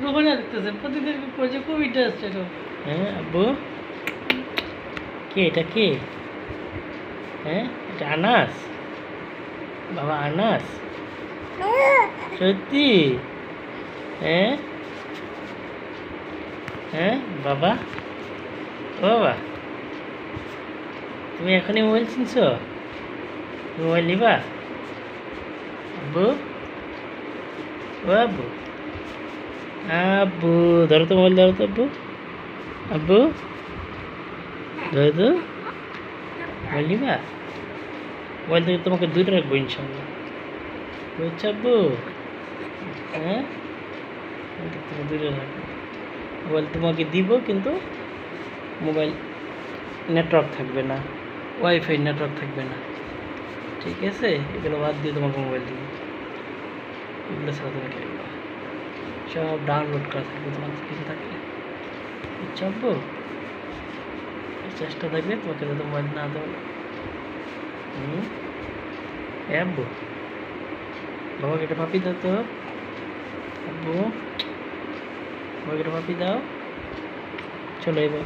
রোহানা দেখতেছেন প্রতিদিন যে খুব ইন্টারেস্টেড। হ্যাঁ আব্বু, কে এটা কে? হ্যাঁ এটা আনাস, বাবা আনাস, সত্যি? হ্যাঁ হ্যাঁ বাবা, ও বাবা, তুমি এখনই মোবাইল চিনছো? মোবাইল নিবা আব্বু? ও আব্বু, আব্বু ধরো তো মোবাইল, ধরো তো আব্বু, আব্বু ধরো তো মোবাইল নিবা? মোবাইল থেকে তোমাকে দূরে রাখবো ইনশাল্লাহ, বুঝছো আব্বু? হ্যাঁ তুমি দূরে রাখবো, মোবাইল তোমাকে দিব কিন্তু মোবাইল নেটওয়ার্ক থাকবে না, ওয়াইফাই নেটওয়ার্ক থাকবে না, ঠিক আছে? এগুলো বাদ দিয়ে তোমাকে মোবাইল দিব, এগুলো ছাড়া তুমি খেলবা, সব ডাউনলোড করা থাকবে তোমার কিছু থাকলে, বুঝছো আব্বু? চেষ্টা থাকবে তোমাকে যাতে মোবাইল না দেবো। আব্বু বাবাকে একটা পাপি দাও তো, আব্বু বাবাকে একটা পাপি দাও, চলো এবার